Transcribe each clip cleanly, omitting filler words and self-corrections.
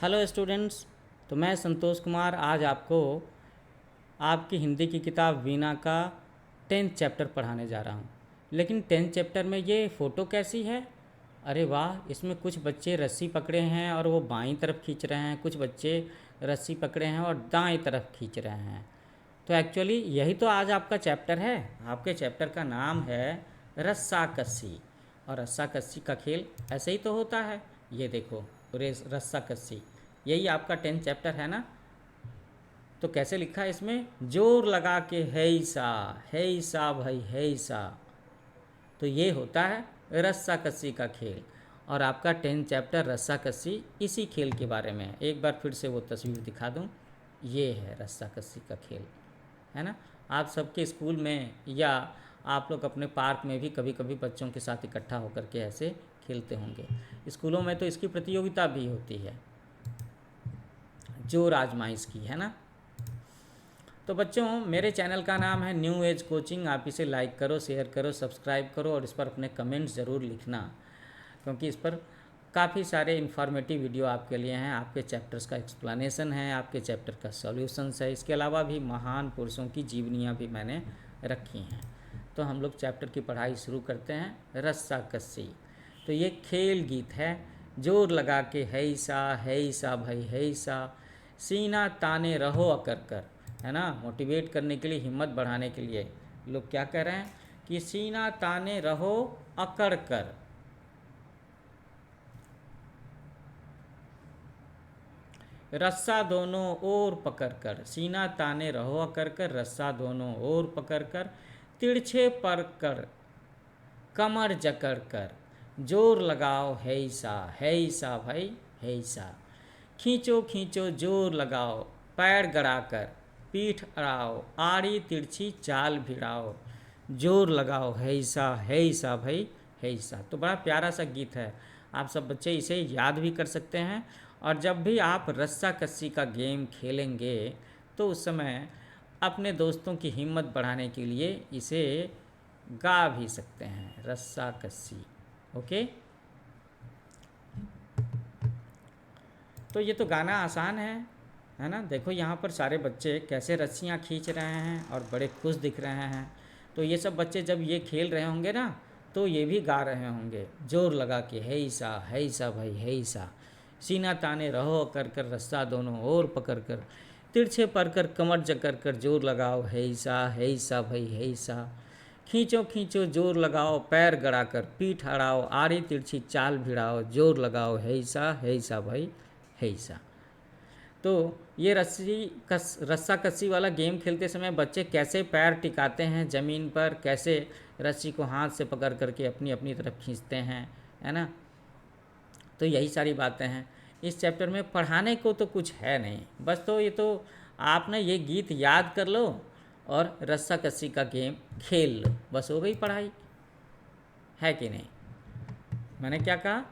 Hello students. तो मैं संतोष कुमार आज आपको आपकी हिंदी की किताब वीणा का 10th चैप्टर पढ़ाने जा रहा हूँ। लेकिन 10th चैप्टर में ये फ़ोटो कैसी है? अरे वाह, इसमें कुछ बच्चे रस्सी पकड़े हैं और वो बाईं तरफ खींच रहे हैं, कुछ बच्चे रस्सी पकड़े हैं और दाएं तरफ खींच रहे हैं। तो एक्चुअली यही तो आज आपका चैप्टर है। आपके चैप्टर का नाम है रस्साकसी। और रस्साकसी का खेल ऐसे ही तो होता है। ये देखो, रस्साकसी, यही आपका 10th चैप्टर है ना। तो कैसे लिखा है इसमें? जोर लगा के है सा भाई है सा। तो ये होता है रस्साकसी का खेल। और आपका 10th चैप्टर रस्साकसी इसी खेल के बारे में है। एक बार फिर से वो तस्वीर दिखा दूँ। ये है रस्साकसी का खेल, है ना। आप सबके स्कूल में या आप लोग अपने पार्क में भी कभी कभी बच्चों के साथ इकट्ठा होकर के ऐसे खेलते होंगे। स्कूलों में तो इसकी प्रतियोगिता भी होती है, जोर आजमाइश की, है ना। तो बच्चों, मेरे चैनल का नाम है न्यू एज कोचिंग। आप इसे लाइक करो, शेयर करो, सब्सक्राइब करो और इस पर अपने कमेंट्स ज़रूर लिखना, क्योंकि इस पर काफ़ी सारे इन्फॉर्मेटिव वीडियो आपके लिए हैं। आपके चैप्टर्स का एक्सप्लेनेशन है, आपके चैप्टर का सॉल्यूशंस है। इसके अलावा भी महान पुरुषों की जीवनियाँ भी मैंने रखी हैं। तो हम लोग चैप्टर की पढ़ाई शुरू करते हैं। रस्साकसी। तो ये खेल गीत है। जोर लगा के है सा भाई है सा, सीना ताने रहो अकर कर, है ना। मोटिवेट करने के लिए, हिम्मत बढ़ाने के लिए लोग क्या कह रहे हैं कि सीना ताने रहो अकड़ कर। रस्सा दोनों ओर पकड़ कर, सीना ताने रहो अकर कर, रस्सा दोनों ओर पकड़ कर, तिरछे पर कर कमर जकड़ कर, जोर लगाओ है सा भाई है सा। खींचो खींचो जोर लगाओ, पैर गड़ाकर पीठ अड़ाओ, आड़ी तिरछी चाल भिड़ाओ, जोर लगाओ है सा भाई है सा। तो बड़ा प्यारा सा गीत है। आप सब बच्चे इसे याद भी कर सकते हैं। और जब भी आप रस्साकसी का गेम खेलेंगे तो उस समय अपने दोस्तों की हिम्मत बढ़ाने के लिए इसे गा भी सकते हैं, रस्साकसी। ओके। तो ये तो गाना आसान है ना। देखो यहाँ पर सारे बच्चे कैसे रस्सियाँ खींच रहे हैं और बड़े खुश दिख रहे हैं। तो ये सब बच्चे जब ये खेल रहे होंगे ना, तो ये भी गा रहे होंगे जोर लगा के है सा भाई है सा, सीना ताने रहो कर कर, रस्सा दोनों ओर पकड़ कर, तिरछे पर कर कमर जकड़ कर, जोर लगाओ है सा भाई है सा। खींचो खींचो जोर लगाओ, पैर गड़ा कर पीठ अड़ाओ, आड़ी तिरछी चाल भिड़ाओ, जोर लगाओ है सा भाई है सा। तो ये रस्सा कस्सी वाला गेम खेलते समय बच्चे कैसे पैर टिकाते हैं ज़मीन पर, कैसे रस्सी को हाथ से पकड़ करके अपनी अपनी तरफ खींचते हैं, है ना। तो यही सारी बातें हैं। इस चैप्टर में पढ़ाने को तो कुछ है नहीं, बस तो ये तो आपने ये गीत याद कर लो और रस्सा कस्सी का गेम खेल लो, बस हो गई पढ़ाई, है कि नहीं। मैंने क्या कहा?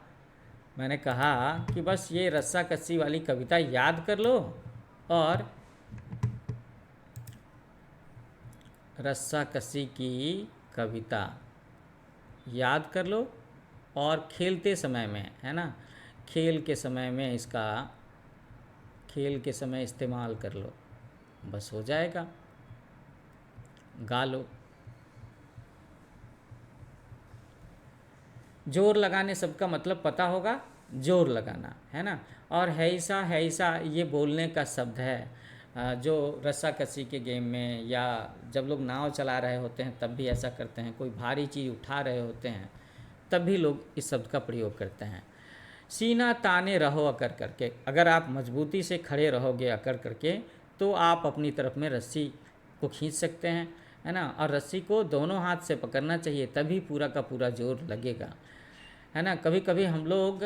मैंने कहा कि बस ये रस्सा कस्सी वाली कविता याद कर लो और रस्सा कस्सी की कविता याद कर लो और खेलते समय में, है ना, खेल के समय में इसका खेल के समय इस्तेमाल कर लो, बस हो जाएगा। गा लो। जोर लगाने सबका मतलब पता होगा, जोर लगाना, है ना। और है सा ये बोलने का शब्द है, जो रस्साकसी के गेम में या जब लोग नाव चला रहे होते हैं तब भी ऐसा करते हैं, कोई भारी चीज़ उठा रहे होते हैं तब भी लोग इस शब्द का प्रयोग करते हैं। सीना ताने रहो अकड़ करके, अगर आप मजबूती से खड़े रहोगे अकड़ करके तो आप अपनी तरफ में रस्सी को खींच सकते हैं, है ना। और रस्सी को दोनों हाथ से पकड़ना चाहिए, तभी पूरा का पूरा जोर लगेगा, है ना। कभी कभी हम लोग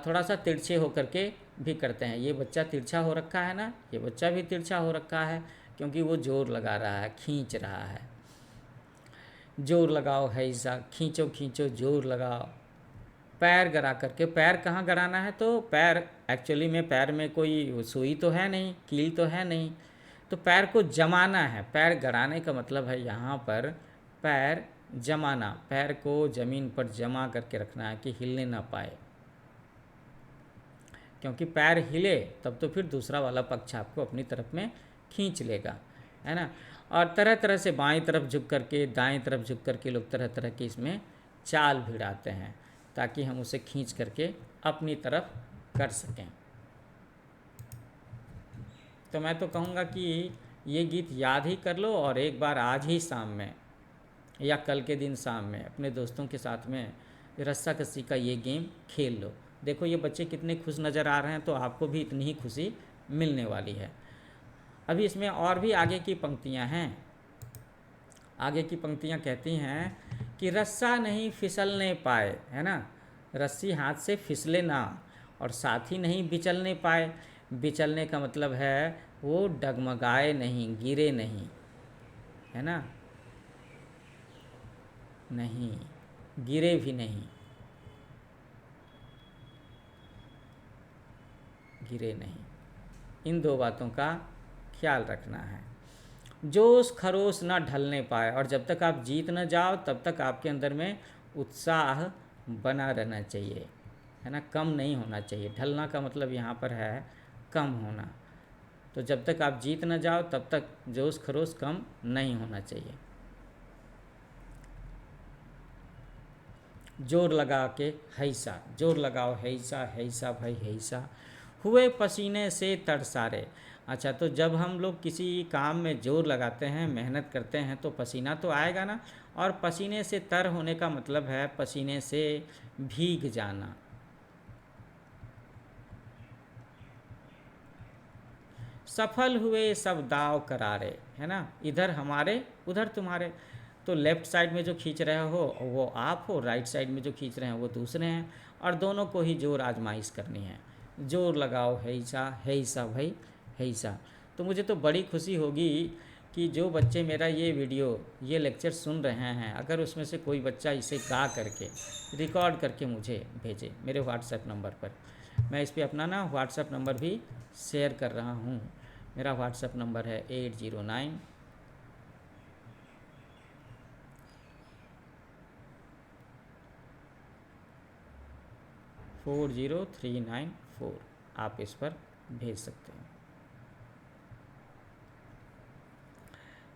थोड़ा सा तिरछे होकर के भी करते हैं। ये बच्चा तिरछा हो रखा है ना, ये बच्चा भी तिरछा हो रखा है क्योंकि वो जोर लगा रहा है, खींच रहा है। जोर लगाओ है सा, खींचो खींचो जोर लगाओ, पैर गड़ा करके। पैर कहाँ गड़ाना है? तो पैर एक्चुअली में पैर में कोई सुई तो है नहीं, कील तो है नहीं, तो पैर को जमाना है। पैर गड़ाने का मतलब है यहाँ पर पैर जमाना, पैर को ज़मीन पर जमा करके रखना है कि हिलने ना पाए, क्योंकि पैर हिले तब तो फिर दूसरा वाला पक्ष आपको अपनी तरफ में खींच लेगा, है ना। और तरह तरह से बाईं तरफ झुक करके, दाएं तरफ झुक करके लोग तरह तरह की इसमें चाल भिड़ाते हैं ताकि हम उसे खींच करके अपनी तरफ कर सकें। तो मैं तो कहूँगा कि ये गीत याद ही कर लो और एक बार आज ही शाम में या कल के दिन शाम में अपने दोस्तों के साथ में रस्साकसी का ये गेम खेल लो। देखो ये बच्चे कितने खुश नज़र आ रहे हैं, तो आपको भी इतनी ही खुशी मिलने वाली है। अभी इसमें और भी आगे की पंक्तियां हैं। आगे की पंक्तियां कहती हैं कि रस्सा नहीं फिसलने पाए, है ना, रस्सी हाथ से फिसले ना, और साथी नहीं बिचलने पाए। बिचलने का मतलब है वो डगमगाए नहीं, गिरे नहीं, है ना, नहीं गिरे भी नहीं, गिरे नहीं। इन दो बातों का ख्याल रखना है। जोश खरोश ना ढलने पाए, और जब तक आप जीत न जाओ तब तक आपके अंदर में उत्साह बना रहना चाहिए, है ना, कम नहीं होना चाहिए। ढलना का मतलब यहाँ पर है कम होना। तो जब तक आप जीत न जाओ तब तक जोश खरोश कम नहीं होना चाहिए। जोर लगा के हैसा, जोर लगाओ हैसा, हैसा भाई हैसा, हुए पसीने से तरसारे। अच्छा, तो जब हम लोग किसी काम में जोर लगाते हैं, मेहनत करते हैं, तो पसीना तो आएगा ना, और पसीने से तर होने का मतलब है पसीने से भीग जाना। सफल हुए सब दाव करारे, है ना, इधर हमारे उधर तुम्हारे। तो लेफ़्ट साइड में जो खींच रहे हो वो आप हो, राइट साइड में जो खींच रहे हैं वो दूसरे हैं, और दोनों को ही जोर आजमाइश करनी है। जोर लगाओ हैसा, हैसा भाई हैसा। तो मुझे तो बड़ी खुशी होगी कि जो बच्चे मेरा ये वीडियो, ये लेक्चर सुन रहे हैं, अगर उसमें से कोई बच्चा इसे गा करके रिकॉर्ड करके मुझे भेजे मेरे व्हाट्सएप नंबर पर। मैं इस पर अपना ना व्हाट्सएप नंबर भी शेयर कर रहा हूँ। मेरा व्हाट्सएप नंबर है 809 40394। आप इस पर भेज सकते हैं।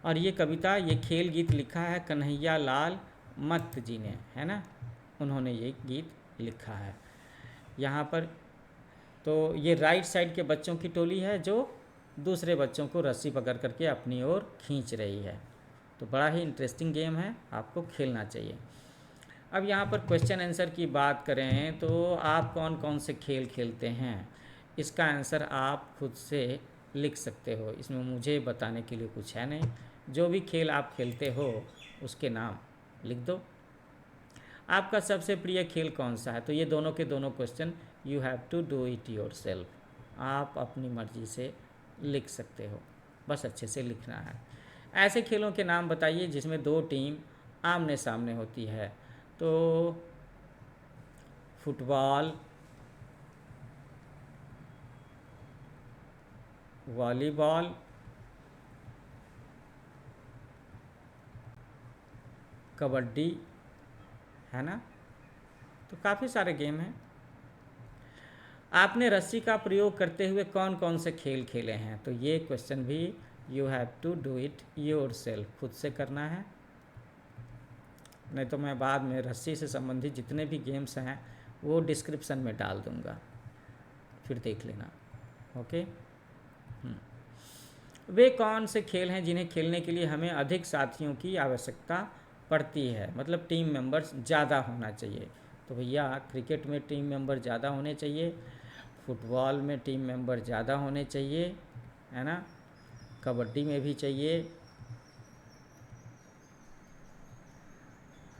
और ये कविता, ये खेल गीत लिखा है कन्हैया लाल मत्त जी ने, है ना, उन्होंने ये गीत लिखा है। यहाँ पर तो ये राइट साइड के बच्चों की टोली है जो दूसरे बच्चों को रस्सी पकड़ करके अपनी ओर खींच रही है। तो बड़ा ही इंटरेस्टिंग गेम है, आपको खेलना चाहिए। अब यहाँ पर क्वेश्चन आंसर की बात करें तो आप कौन कौन से खेल खेलते हैं, इसका आंसर आप खुद से लिख सकते हो। इसमें मुझे बताने के लिए कुछ है नहीं। जो भी खेल आप खेलते हो उसके नाम लिख दो। आपका सबसे प्रिय खेल कौन सा है? तो ये दोनों के दोनों question you have to do it yourself. आप अपनी मर्ज़ी से लिख सकते हो, बस अच्छे से लिखना है। ऐसे खेलों के नाम बताइए जिसमें दो टीम आमने सामने होती है। तो फुटबॉल, वॉलीबॉल, कबड्डी, है ना। तो काफ़ी सारे गेम हैं। आपने रस्सी का प्रयोग करते हुए कौन कौन से खेल खेले हैं? तो ये क्वेश्चन भी you have to do it yourself, खुद से करना है। नहीं तो मैं बाद में रस्सी से संबंधित जितने भी गेम्स हैं वो डिस्क्रिप्शन में डाल दूँगा, फिर देख लेना। ओके। वे कौन से खेल हैं जिन्हें खेलने के लिए हमें अधिक साथियों की आवश्यकता पड़ती है, मतलब टीम मेंबर्स ज़्यादा होना चाहिए? तो भैया क्रिकेट में टीम मेंबर ज़्यादा होने चाहिए, फुटबॉल में टीम मेंबर ज़्यादा होने चाहिए, है ना, कबड्डी में भी चाहिए,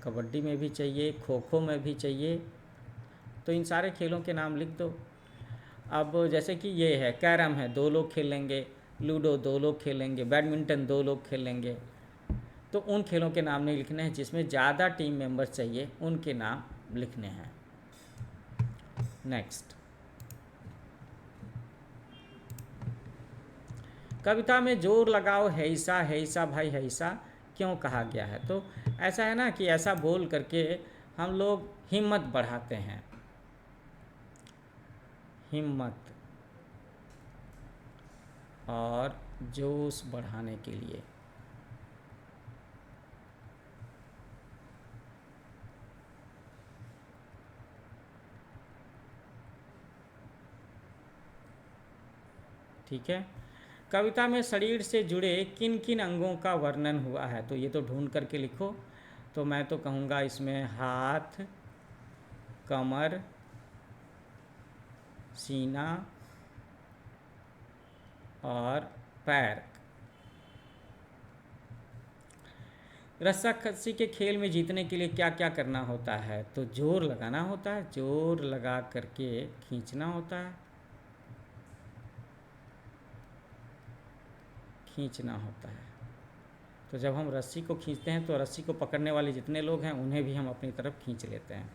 कबड्डी में भी चाहिए, खो खो में भी चाहिए। तो इन सारे खेलों के नाम लिख दो। अब जैसे कि ये है, कैरम है, 2 लोग खेलेंगे, लूडो 2 लोग खेलेंगे, बैडमिंटन 2 लोग खेलेंगे। तो उन खेलों के नाम नहीं लिखने हैं, जिसमें ज़्यादा टीम मेंबर्स चाहिए उनके नाम लिखने हैं। नेक्स्ट, कविता में जोर लगाओ हैसा, हैसा भाई हैसा क्यों कहा गया है? तो ऐसा है ना कि ऐसा बोल करके हम लोग हिम्मत बढ़ाते हैं। हिम्मत और जोश बढ़ाने के लिए। ठीक है। कविता में शरीर से जुड़े किन किन अंगों का वर्णन हुआ है, तो ये तो ढूंढ करके लिखो। तो मैं तो कहूँगा इसमें हाथ, कमर, सीना और पैर। रस्साकसी के खेल में जीतने के लिए क्या क्या करना होता है, तो जोर लगाना होता है, जोर लगा करके खींचना होता है, खींचना होता है। तो जब हम रस्सी को खींचते हैं तो रस्सी को पकड़ने वाले जितने लोग हैं उन्हें भी हम अपनी तरफ खींच लेते हैं।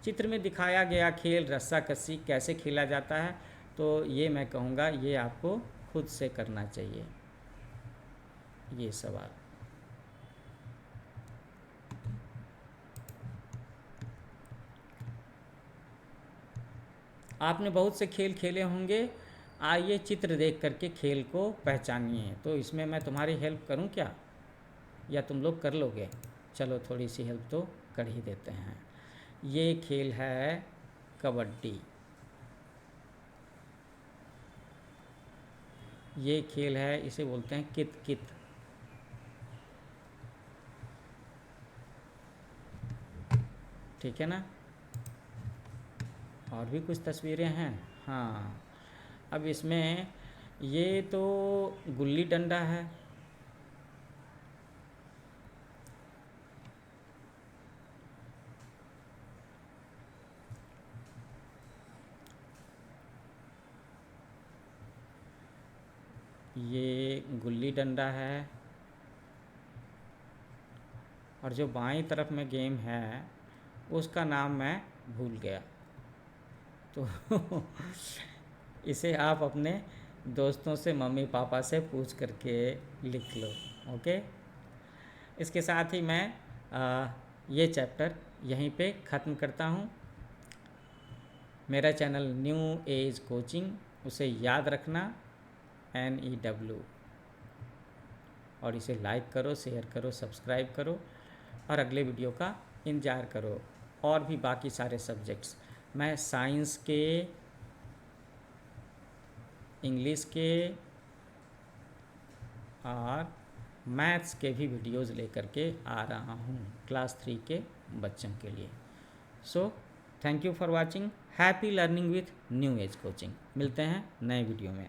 चित्र में दिखाया गया खेल रस्साकसी कैसे खेला जाता है, तो ये मैं कहूँगा ये आपको खुद से करना चाहिए ये सवाल। आपने बहुत से खेल खेले होंगे, आइए चित्र देख करके खेल को पहचानिए। तो इसमें मैं तुम्हारी हेल्प करूं क्या, या तुम लोग कर लोगे? चलो थोड़ी सी हेल्प तो कर ही देते हैं। ये खेल है कबड्डी, ये खेल है, इसे बोलते हैं कित कित। ठीक है ना। और भी कुछ तस्वीरें हैं। हाँ, अब इसमें ये तो गुल्ली डंडा है, ये गुल्ली डंडा है। और जो बाईं तरफ में गेम है उसका नाम मैं भूल गया, तो इसे आप अपने दोस्तों से, मम्मी पापा से पूछ करके लिख लो। ओके। इसके साथ ही मैं ये चैप्टर यहीं पे ख़त्म करता हूँ। मेरा चैनल न्यू एज कोचिंग, उसे याद रखना, NEW, और इसे लाइक करो, शेयर करो, सब्सक्राइब करो और अगले वीडियो का इंतज़ार करो। और भी बाकी सारे सब्जेक्ट्स मैं साइंस के, इंग्लिश के और मैथ्स के भी वीडियोज़ लेकर के आ रहा हूँ क्लास 3 के बच्चों के लिए। So thank you for watching, happy learning with new age coaching. मिलते हैं नए वीडियो में।